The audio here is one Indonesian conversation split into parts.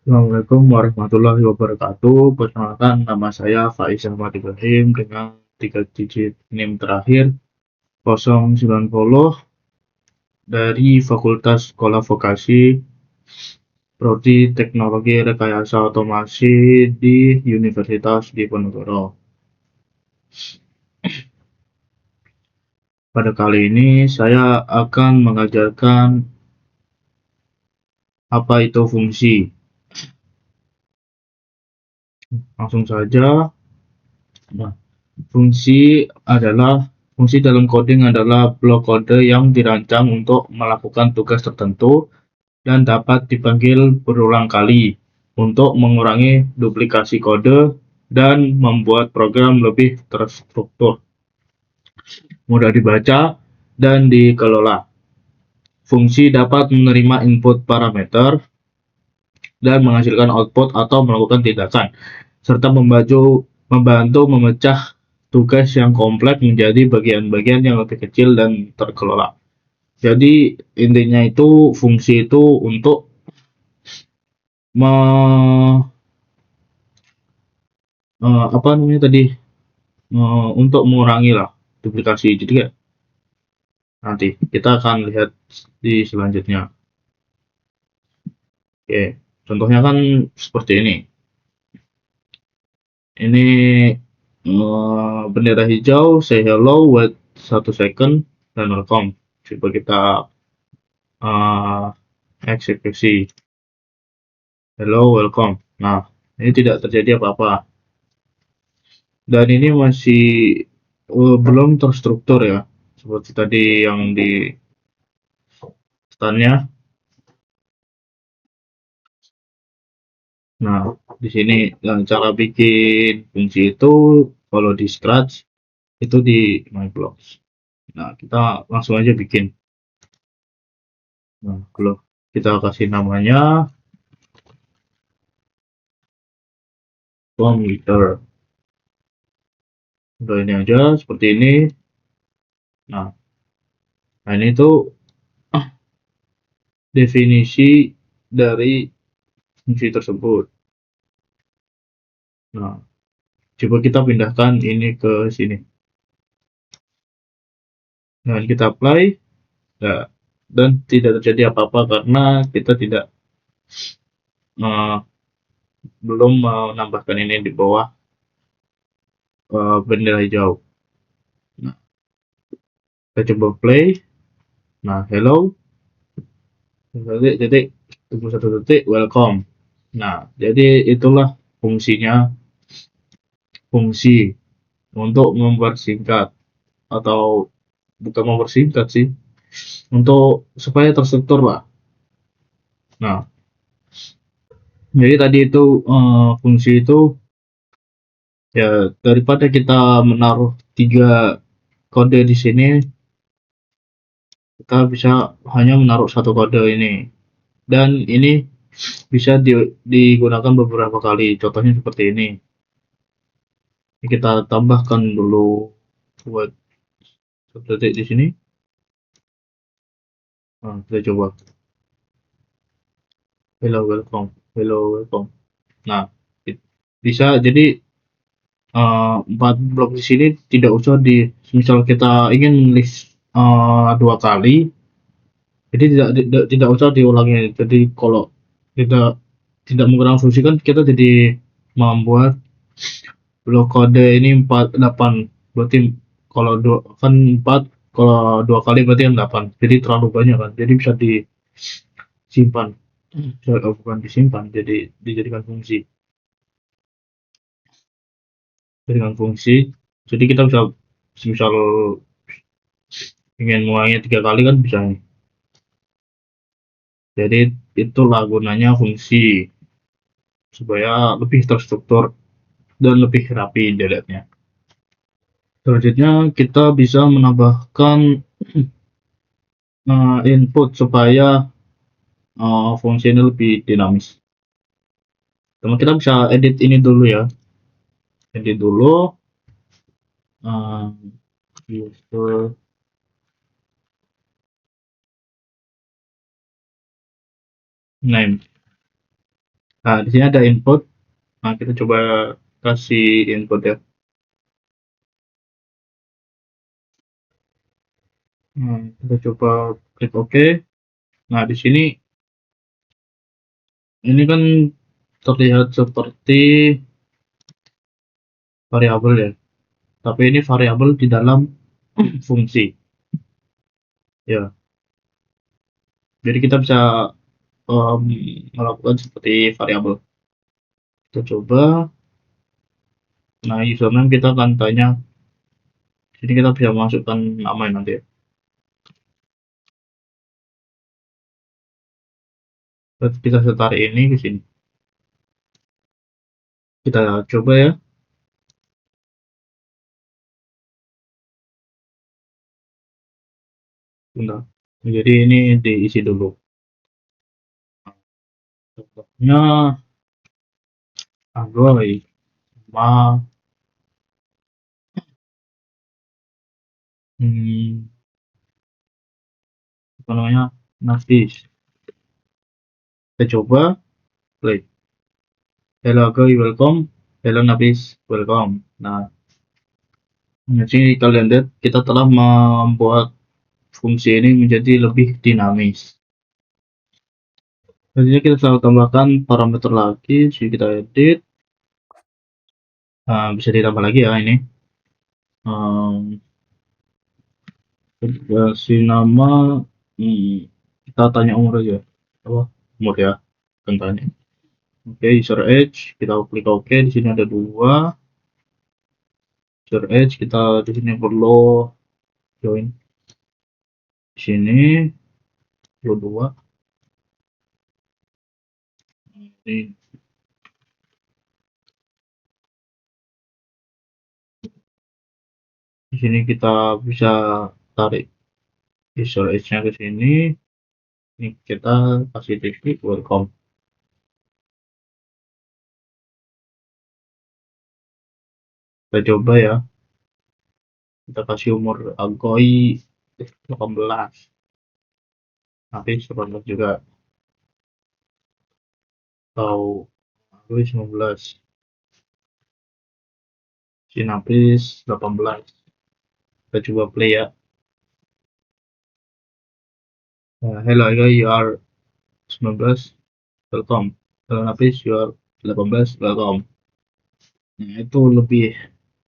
Assalamualaikum warahmatullahi wabarakatuh. Perkenalkan, nama saya Faiz Ahmad Ibrahim dengan 3 digit NIM terakhir 090 dari Fakultas Sekolah Vokasi Prodi Teknologi Rekayasa Otomasi di Universitas Diponegoro. Pada kali ini saya akan mengajarkan apa itu fungsi. Langsung saja. Nah, fungsi dalam coding adalah blok kode yang dirancang untuk melakukan tugas tertentu dan dapat dipanggil berulang kali untuk mengurangi duplikasi kode dan membuat program lebih terstruktur, mudah dibaca, dan dikelola. Fungsi dapat menerima input parameter dan menghasilkan output atau melakukan tindakan, serta membantu memecah tugas yang kompleks menjadi bagian-bagian yang lebih kecil dan terkelola. Jadi intinya itu fungsi itu untuk me, apa namanya tadi, untuk mengurangi lah duplikasi. Jadi ya, nanti kita akan lihat di selanjutnya. Oke, contohnya kan seperti ini. Ini bendera hijau, say hello, wait 1 second, dan welcome. Coba kita uh, eksekusi. Hello, welcome. Nah, ini tidak terjadi apa-apa. Dan ini masih belum terstruktur ya, seperti tadi yang di startnya. Nah, di sini cara bikin fungsi itu kalau di Scratch itu di MyBlocks. Nah, kita langsung aja bikin. Nah, kalau kita kasih namanya komputer. Udah ini aja seperti ini. Nah, ini tuh definisi dari fungsi tersebut. Nah, coba kita pindahkan ini ke sini. Nah, kita apply. Nah, dan tidak terjadi apa-apa karena kita tidak uh, belum menambahkan ini di bawah bendera hijau. Nah, kita coba play. Nah, hello. Detik, tunggu 1 detik, welcome. Nah, jadi itulah fungsinya, fungsi untuk mempersingkat atau bukan mempersingkat sih, untuk supaya terstruktur lah. Nah, jadi tadi itu fungsi itu ya, daripada kita menaruh 3 kode di sini, kita bisa hanya menaruh 1 kode ini, dan ini bisa digunakan beberapa kali. Contohnya seperti ini. Kita tambahkan dulu buat 1 detik di sini. Nah, kita coba hello welcome, hello welcome. Nah, bisa jadi 4 blok di sini tidak usah misal kita ingin list 2 kali, jadi tidak usah diulangi. Jadi kalau tidak tidak menggunakan fungsi kan kita jadi membuat blok kode ini 8, berarti kalau kan 4, kalau 2 kali berarti kan 8, jadi terlalu banyak kan, jadi bisa disimpan. Bukan disimpan, jadi dijadikan fungsi. Dengan fungsi, jadi kita bisa misal ingin mengulangi 3 kali kan bisa nih. Jadi itulah gunanya fungsi, supaya lebih terstruktur dan lebih rapi dilihatnya. Selanjutnya kita bisa menambahkan input supaya fungsi ini lebih dinamis. Teman kita bisa edit ini dulu ya, edit dulu user name. Nah, di sini ada input. Nah, kita coba kasih input ya. Nah, kita coba klik OK. Nah, di sini ini kan terlihat seperti variabel ya, tapi ini variabel di dalam fungsi ya. Jadi kita bisa melakukan seperti variabel. Kita coba. Nah, username kita akan tanya. Sini kita bisa masukkan nama nanti ya. Kita tarik ini ke sini. Kita coba ya. Bentar. Jadi ini diisi dulu. Contohnya Android sama hmm, apa namanya, Nafis. Kita coba play. Hello Agoy, welcome. Hello Nafis, welcome. Nah, jadi kalian lihat kita telah membuat fungsi ini menjadi lebih dinamis. Selanjutnya kita bisa tambahkan parameter lagi. Jadi kita edit. Nah, bisa ditambah lagi ya ini. Kasih nama, kita tanya umur aja. Apa? Umur ya, kan tanya. Oke, user age, kita klik OK. Di sini ada dua. User age, kita di sini perlu join. Di sini perlu dua. Ini di sini kita bisa tarik user age-nya ke sini. Ini kita kasih titik welcome. Kita coba ya. Kita kasih umur Agoy 18. Nanti 18 juga. Atau Agoy 19. Sinapis 18. Kita coba play ya. Hello guys, you are 19, welcome. Hello Napis, you are 18, welcome. Nah, itu lebih,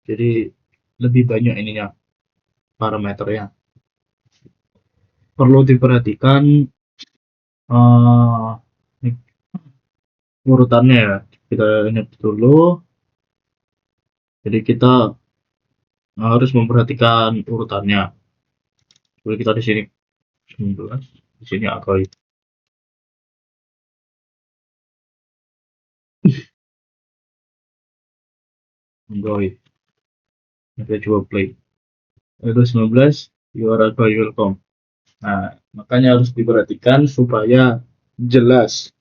jadi lebih banyak ininya, parameternya. Perlu diperhatikan uh, urutannya ya. Kita ingat dulu. Jadi kita harus memperhatikan urutannya. Jadi kita di sini 19, di sini Agoy. Agoy. Kita coba play. Hello 19, you are Agoy, welcome. Nah, makanya harus diperhatikan supaya jelas.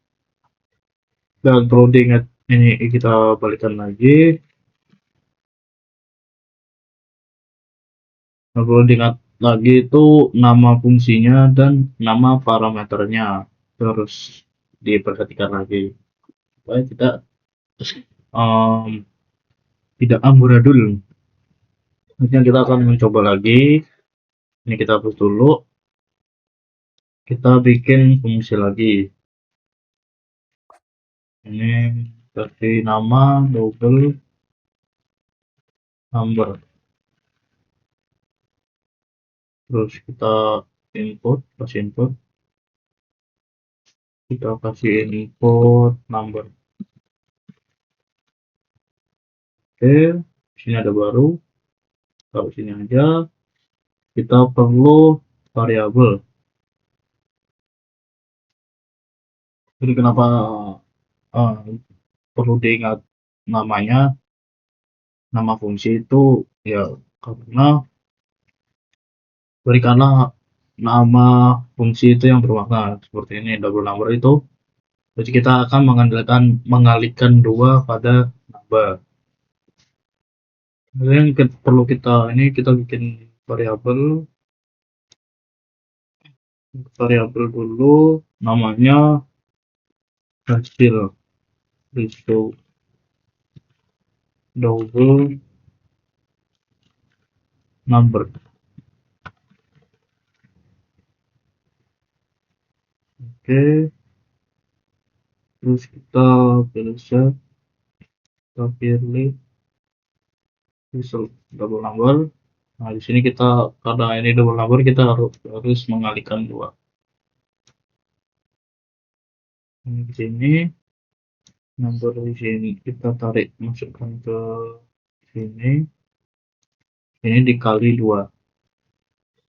Dan perlu diingat, ini kita balikan lagi. Nah, perlu diingat lagi itu nama fungsinya dan nama parameternya terus diperhatikan lagi supaya um, tidak amburadul. Kemudian kita akan mencoba lagi. Ini kita hapus dulu. Kita bikin fungsi lagi. Ini kasih nama double number. Terus kita kasih input. Kita kasih input number. Oke, sini ada baru. Taruh sini aja. Kita perlu variabel. Jadi kenapa uh, perlu diingat namanya, nama fungsi itu ya karena berikanlah nama fungsi itu yang bermakna seperti ini double number itu. Jadi kita akan mengalihkan dua pada number. Kemudian yang perlu kita bikin variabel dulu namanya hasil. result double number. Oke, terus kita pilih set, kita pilih result double number. Nah, di sini kita, karena ini double number, kita harus mengalihkan dua. Ini di sini number di sini kita tarik masukkan ke sini, ini dikali 2.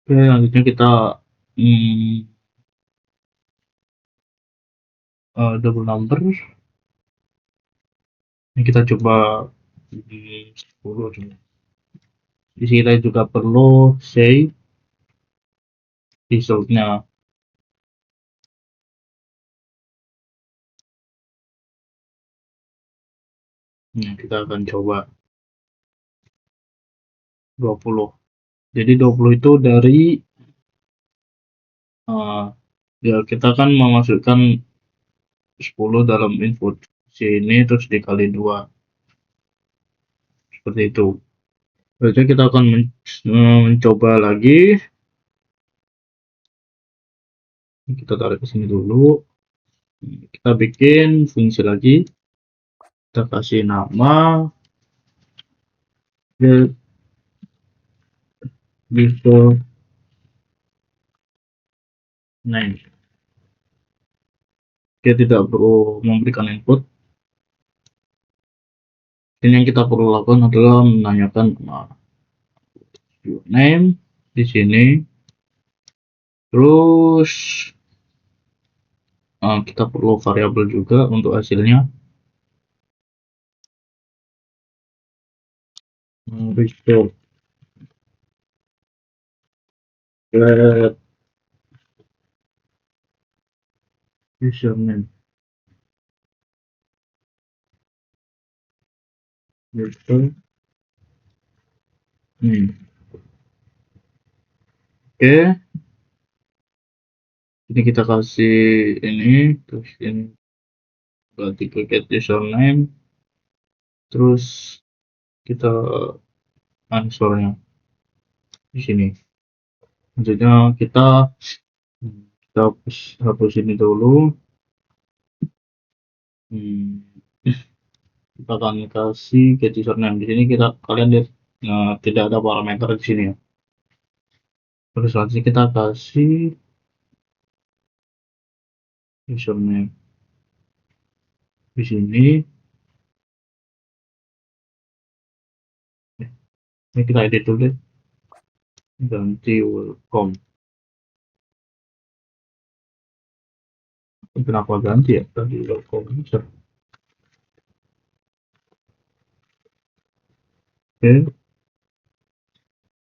Oke, lanjutnya kita double number. Ini kita coba di 10 dulu. Di sini kita juga perlu say resultnya. Nah, kita akan coba 20. Jadi 20 itu dari ya kita kan memasukkan 10 dalam input sini terus dikali 2 seperti itu. Berarti kita akan mencoba lagi. Kita tarik ke sini dulu. Kita bikin fungsi lagi. Kita kasih nama get result name. Kita tidak perlu memberikan input. Ini yang kita perlu lakukan adalah menanyakan name di sini. Terus kita perlu variabel juga untuk hasilnya. Result get username result name. Oke, ini kita kasih ini, terus ini ganti ke get username, terus kita answernya di sini. Selanjutnya kita hapus ini dulu. Kita akan kasih get username di sini. Kalian lihat tidak ada parameter di sini ya. Terus selanjutnya kita kasih username di sini. Ini kita edit dulu deh. Ganti welcome. Kenapa ganti ya? Tadi welcome user. Oke.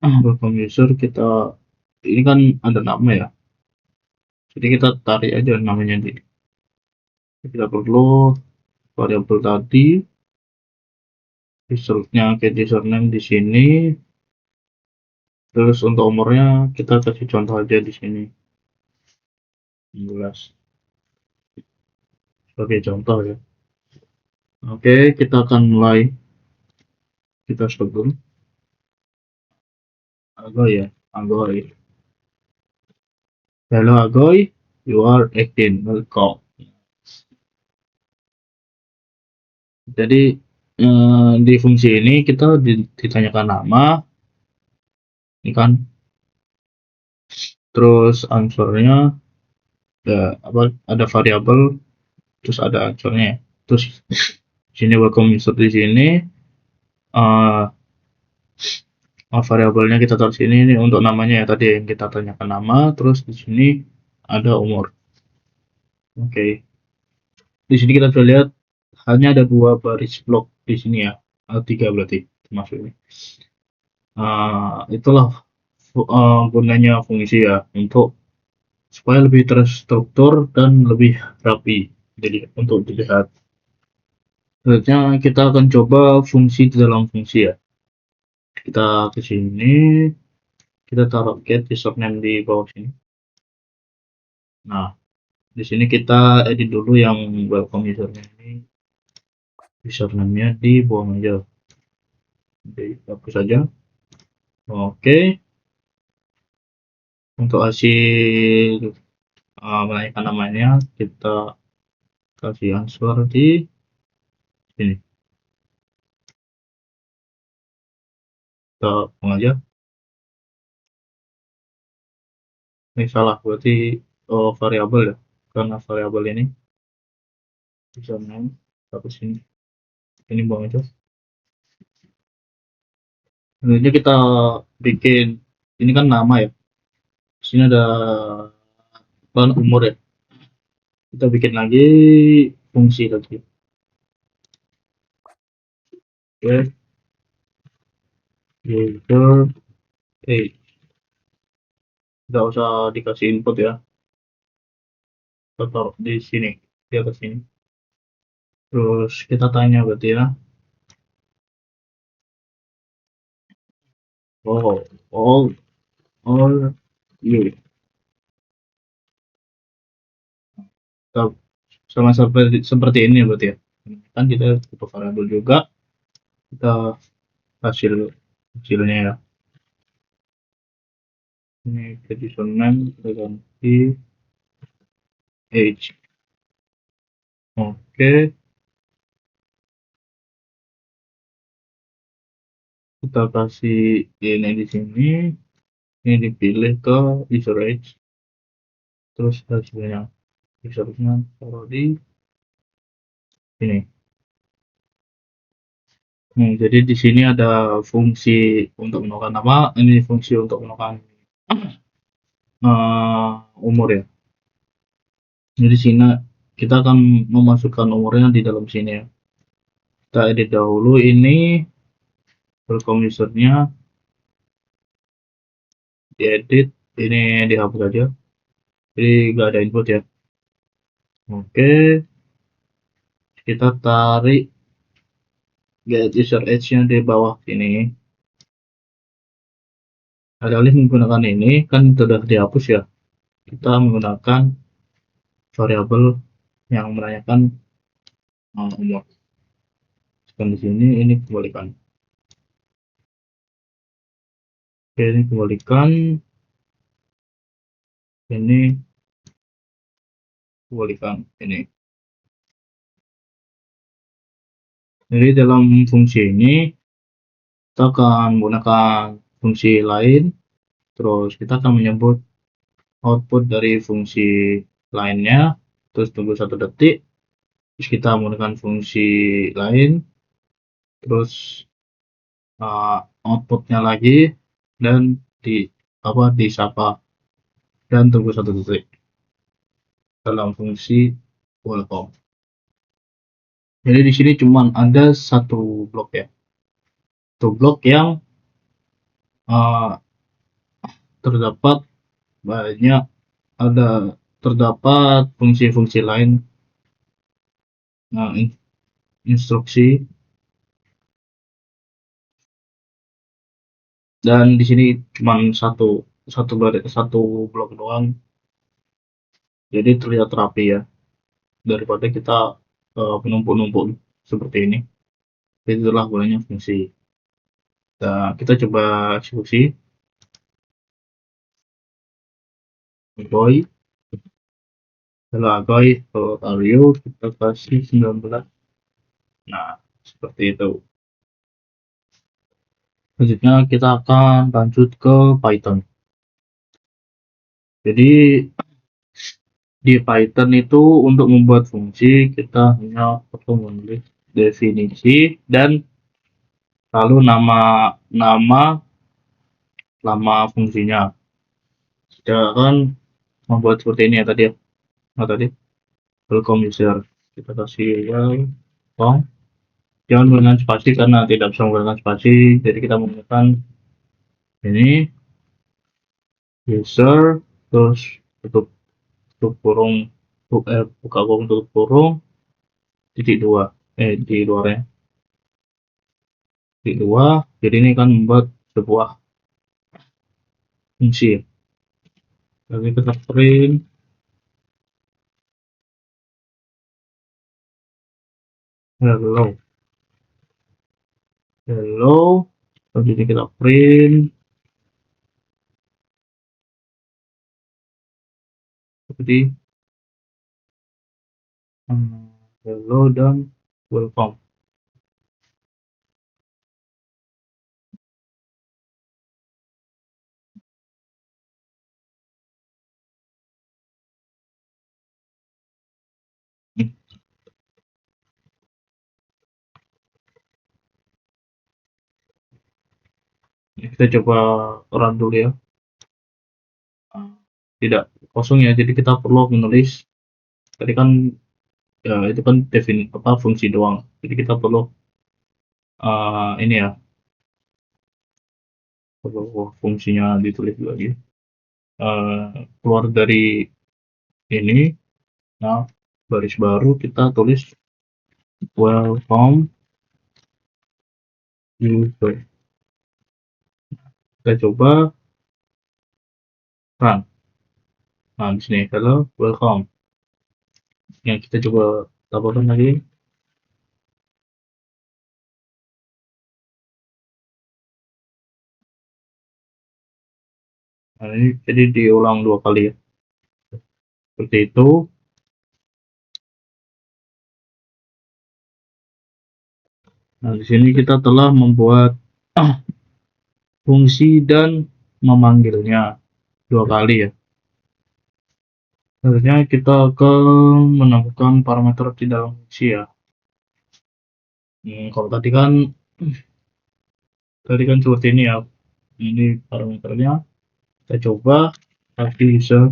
Welcome user kita ini kan ada nama ya. Jadi kita tarik aja namanya di. Kita perlu variabel tadi. Resultnya get username di sini. Terus untuk umurnya kita kasih contoh aja di sini 16 sebagai contoh ya. Oke, kita akan mulai. Kita stop dulu. Agoy ya, Agoy. Hello Agoy, you are 18, welcome. Jadi di fungsi ini kita ditanyakan nama, ini kan. Terus answernya ada variabel, terus ada answernya. Terus sini welcome user di sini. Variabelnya kita taruh sini ini untuk namanya ya, tadi yang kita tanyakan nama, terus di sini ada umur. Oke. Di sini kita bisa lihat hanya ada 2 baris blok di sini ya, 3 berarti termasuk ini. Itulah gunanya fungsi ya, untuk supaya lebih terstruktur dan lebih rapi. Jadi untuk dilihat. Selanjutnya kita akan coba fungsi di dalam fungsi ya. Kita ke sini, kita taruh get username di bawah sini. Nah, di sini kita edit dulu yang welcome usernya ini. username-nya dibuang aja, dihapus saja. Oke, untuk hasil menanyakan namanya kita kasih answer di sini. Kita buang aja. Ini salah, berarti variabel ya, karena variabel ini username tapi sini, ini buang aja. Selanjutnya kita bikin, ini kan nama ya, sini ada umur ya, kita bikin lagi fungsi lagi. Oke, user age, tidak usah dikasih input ya, kita taruh di sini, di atas sini. Terus kita tanya berarti ya, all you. Kita sama seperti ini ya berarti ya, kan kita butuh variabel juga, kita hasilnya ya, ini username kita ganti age. Oke, kita kasih ini di sini, ini dipilih ke user age, terus hasilnya usernya taruh di sini. Jadi di sini ada fungsi untuk menemukan nama, ini fungsi untuk menemukan umur ya. Jadi di sini kita akan memasukkan umurnya di dalam sini ya. Kita edit dahulu ini, welcome usernya diedit, ini dihapus aja, jadi nggak ada input ya. Oke, kita tarik get user age-nya di bawah sini. Alih-alih menggunakan ini, kan sudah dihapus ya, kita menggunakan variabel yang menanyakan umur. Dan di sini ini kembalikan. Oke, ini kembalikan, ini kembalikan, ini. Jadi dalam fungsi ini kita akan menggunakan fungsi lain, terus kita akan menyebut output dari fungsi lainnya, terus tunggu 1 detik, terus kita menggunakan fungsi lain, terus outputnya lagi, dan disapa, dan tunggu 1 detik dalam fungsi welcome. Jadi di sini cuma ada satu blok ya, satu blok yang terdapat banyak, terdapat fungsi-fungsi lain, instruksi, dan di sini cuma satu blok doang, jadi terlihat rapi ya, daripada kita menumpuk-numpuk seperti ini. Itulah gunanya fungsi. Nah, kita coba eksekusi. Agoy, hello Agoy, how are you? Kita kasih 19. Nah, seperti itu. Selanjutnya kita akan lanjut ke Python. Jadi di Python itu untuk membuat fungsi kita hanya perlu menulis definisi dan lalu nama fungsinya. Kita akan membuat seperti ini ya tadi ya. Nah, tadi welcome user, kita kasih welcome, jangan menggunakan spasi karena tidak bisa menggunakan spasi, jadi kita menggunakan ini user, terus tutup kurung, buka kurung, tutup kurung, titik 2 di luarnya titik 2. Jadi ini kan membuat sebuah fungsi. Lalu kita print hello. hello, habis ini kita print seperti hello dan welcome. Kita coba run dulu ya. Tidak kosong ya, jadi kita perlu menulis. Tadi kan ya itu kan fungsi doang. Jadi kita perlu ini ya, perlu fungsinya ditulis lagi. Keluar dari ini, nah baris baru kita tulis welcome user. Kita coba run. Nah di sini hello welcome. Yang kita coba tambahkan lagi. Nah ini jadi diulang 2 kali ya. Seperti itu. Nah di sini kita telah membuat fungsi dan memanggilnya 2 kali ya. Selanjutnya kita akan menambahkan parameter di dalam fungsi ya. Kalau tadi kan seperti ini ya. Ini parameternya. Kita coba kasih user.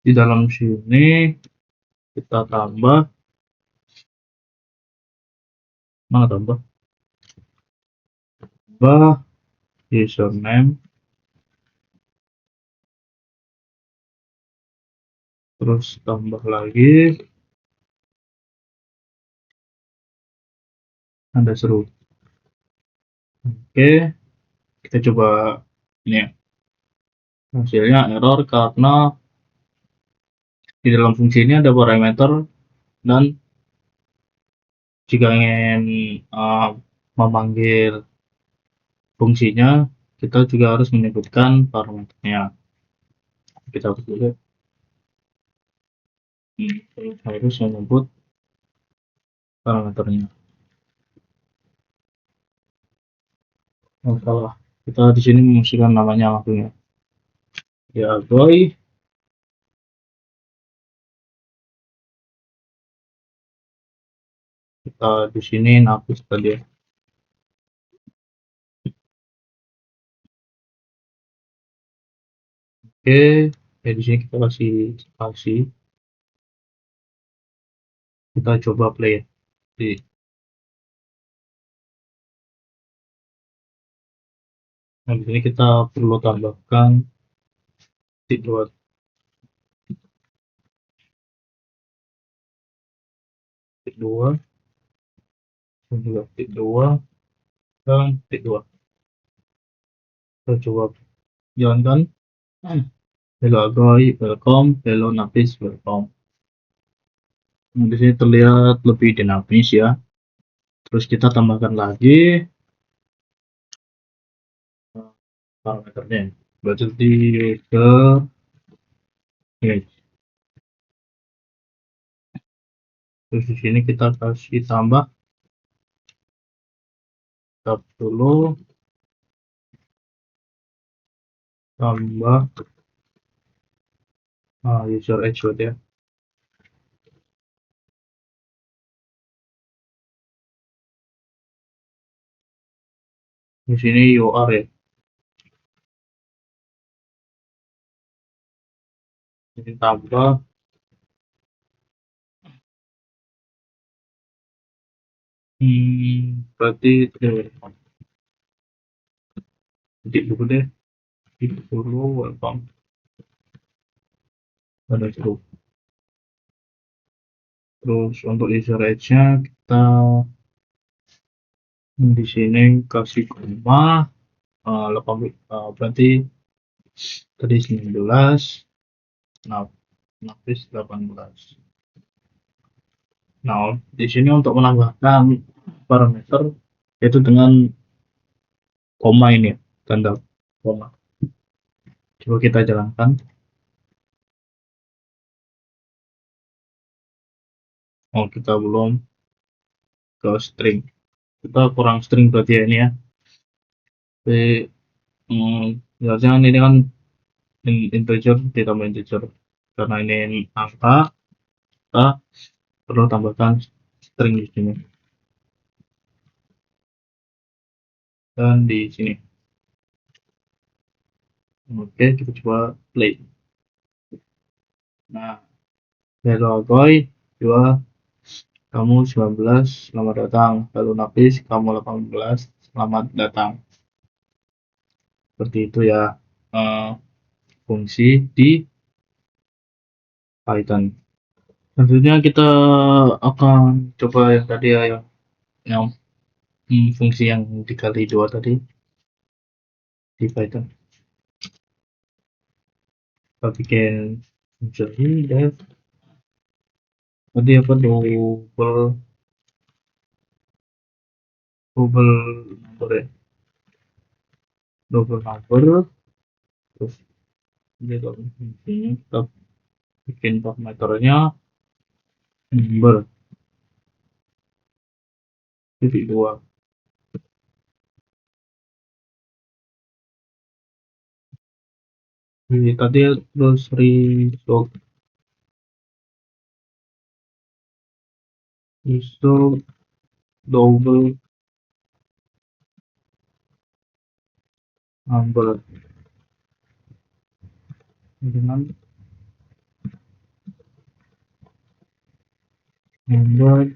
Di dalam sini kita tambah, mana tambah username, terus tambah lagi tanda seru. Oke, kita coba ini ya. Hasilnya error karena di dalam fungsi ini ada parameter, dan jika ingin memanggil fungsinya, kita juga harus menyebutkan parameternya. Kita harus menyebut parameternya. Salah, kita di sini memasukkan namanya langsung ya. Ya boy, kita di sini hapus tadi ya. Oke, ya di sini kita kasih spasi. Kita coba play ya. Nah, di sini kita perlu tambahkan titik 2. Titik 2, dan juga titik 2, dan titik 2. Kita coba jalankan. Hello Agoy, welcome. Hello Nafis, welcome. Nah, di sini terlihat lebih dinamis ya. Terus kita tambahkan lagi parameternya. Berarti di user age. Terus di sini kita kasih tambah tab dulu, tambah user age ya. Di sini UR ya. Jadi tambah berarti titik dulu deh. Titik dulu welcome. Ada cukup. Terus untuk user age-nya kita di sini kasih koma 8, berarti tadi 19, nah nafis 18. Nah, di sini untuk menambahkan parameter yaitu dengan koma ini, tanda koma. Coba kita jalankan. Oh, kita belum ke string. Kita kurang string berarti ya ini ya. Tapi biasanya ini kan integer ditambah integer. Karena ini angka, kita perlu tambahkan string di sini. Dan di sini. Oke, kita coba play. Nah, hello boy, dua, kamu 19, selamat datang. Lalu Nafis, kamu 18, selamat datang. Seperti itu ya, fungsi di Python. Selanjutnya kita akan coba yang tadi ya, yang fungsi yang dikali dua tadi di Python. Kita bikin fungsi def tadi apa double number ya, double number. Terus kita bikin parameternya number titik dua. Jadi tadi terus result double number dengan number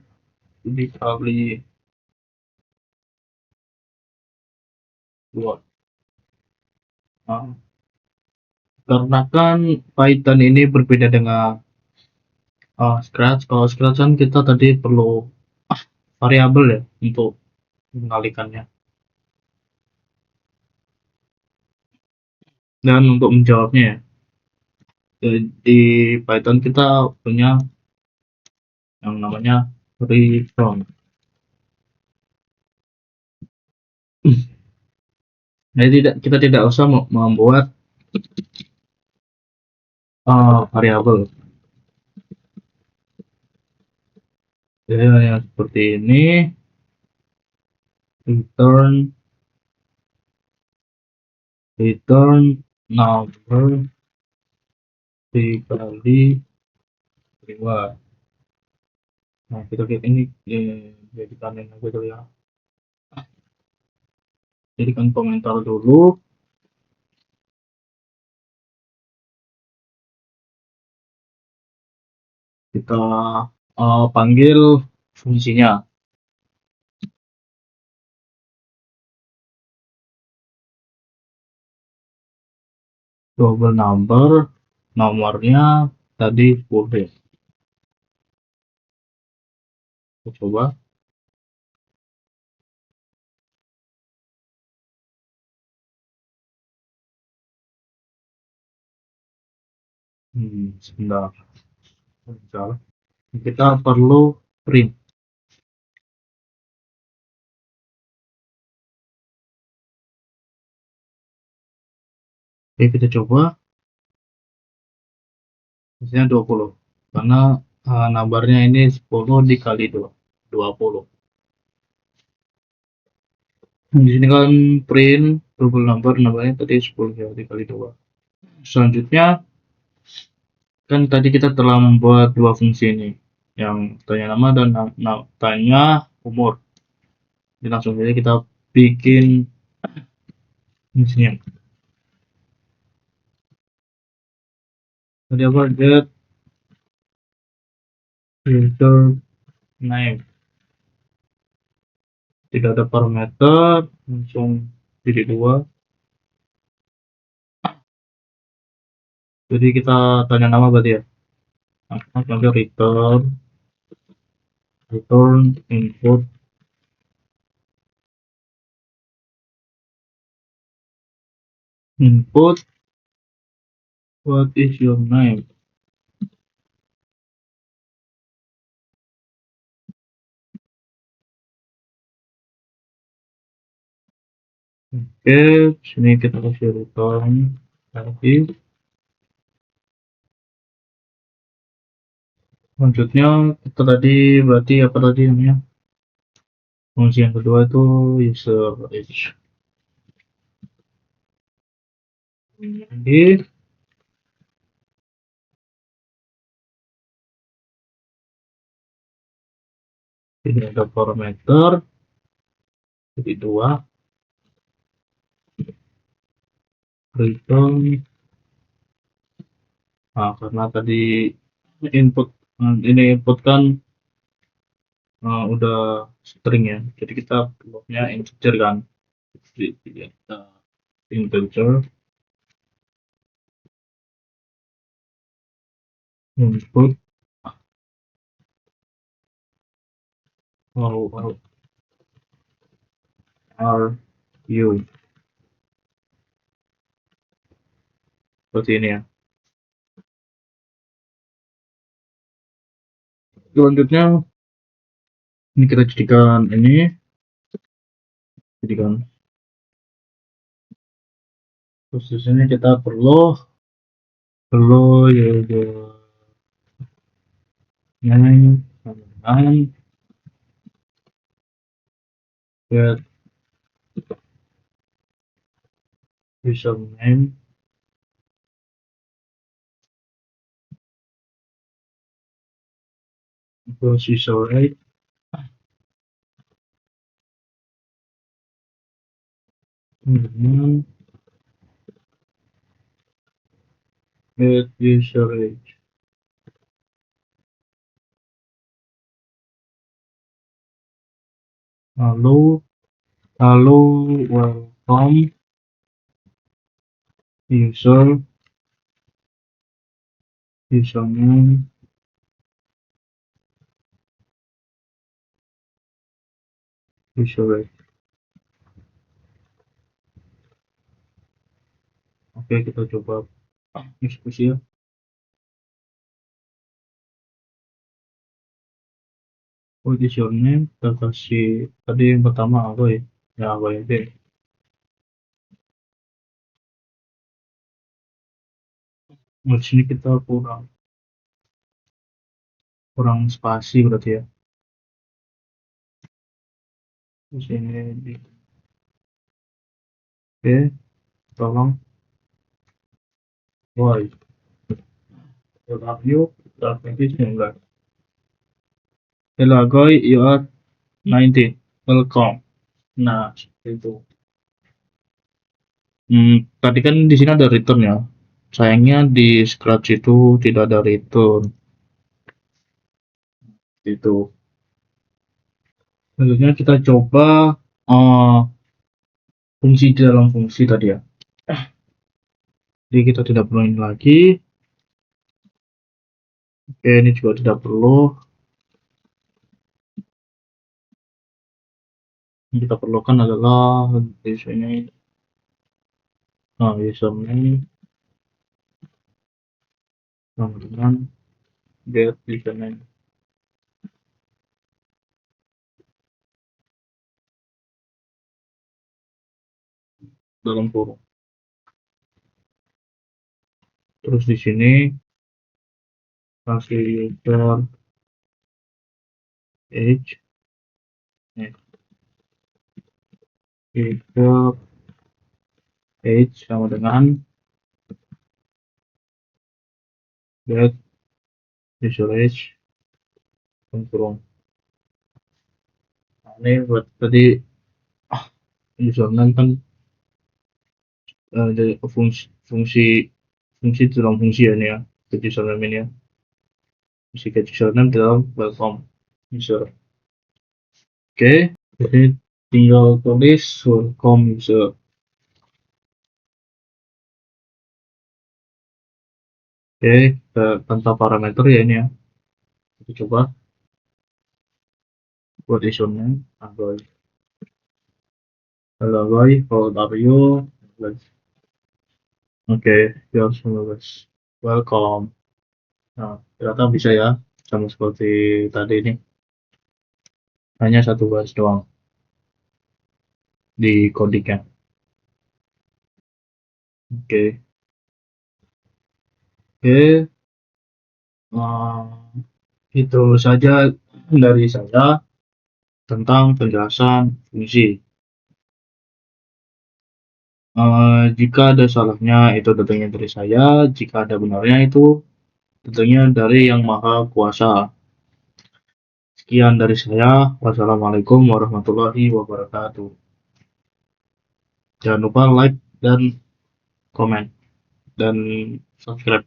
dikali 2. Nah, karena kan Python ini berbeda dengan Scratch. Kalau Scratch kan kita tadi perlu variabel ya untuk mengalikannya. Dan untuk menjawabnya ya, di Python kita punya yang namanya return. Jadi kita tidak usah membuat variabel. Jadi hanya seperti ini, return number dikali 2. Nah, kita lihat ini jadikan yang gitu ya. Jadikan komentar dulu. Kita panggil fungsinya. Double number, nomornya tadi 10. Kita coba. Sebentar. Kita perlu print. Oke, kita coba. Hasilnya 20. Karena numbernya ini 10 dikali 2. 20. Di sini kan print double number, namanya tadi 10 ya, dikali 2. Selanjutnya kan tadi kita telah membuat dua fungsi ini, yang tanya nama dan tanya umur. Jadi langsung saja kita bikin fungsinya. Tadi apa, get filter name, tidak ada parameter, langsung jadi 2. Jadi kita tanya nama berarti ya. Nah, kita return input what is your name. Oke, sini kita kasih return lagi. Selanjutnya kita tadi berarti apa tadi namanya? Fungsi yang kedua itu user age. Jadi ini ada parameter jadi dua return. Nah, karena tadi input ini input kan udah string ya, jadi kita perlunya integer kan. Jadi kita integer input how are you, seperti ini ya. Selanjutnya ini kita jadikan jadikan terus di sini kita perlu user name and get username equals user rate and get user age. Lalu welcome username user rate. Oke, kita coba eksekusi ya. Username kita kasih tadi yang pertama apa ya? Ya apa ya deh. Di sini kita kurang spasi berarti ya. Di sini oke, tolong boy love you tapi 19. Hello guy, you are 19. Welcome. Nah, seperti itu. Tadi kan di sini ada return ya. Sayangnya di Scratch itu tidak ada return. Itu. Selanjutnya kita coba fungsi di dalam fungsi tadi ya. Jadi kita tidak perlu ini lagi. Oke, ini juga tidak perlu. Yang kita perlukan adalah di sini username sama dengan get username dalam kurung. Terus di sini kasih user age, user age sama dengan get user age dalam kurung. Nah, ini buat tadi username kan dari fungsi dalam fungsi ya ini ya, get username ini ya. Isi get username dalam welcome user. Oke, jadi tinggal tulis welcome user. Oke, tanpa parameter ya ini ya. Kita coba buat username Agoy. Hello Agoy, how are you? Oke, your welcome. Nah, ternyata bisa ya, sama seperti tadi ini. Hanya satu baris doang di codingnya. Oke, oke, eh, itu saja dari saya tentang penjelasan fungsi. Jika ada salahnya itu tentunya dari saya, jika ada benarnya itu tentunya dari Yang Maha Kuasa. Sekian dari saya. Wassalamualaikum warahmatullahi wabarakatuh. Jangan lupa like dan komen dan subscribe.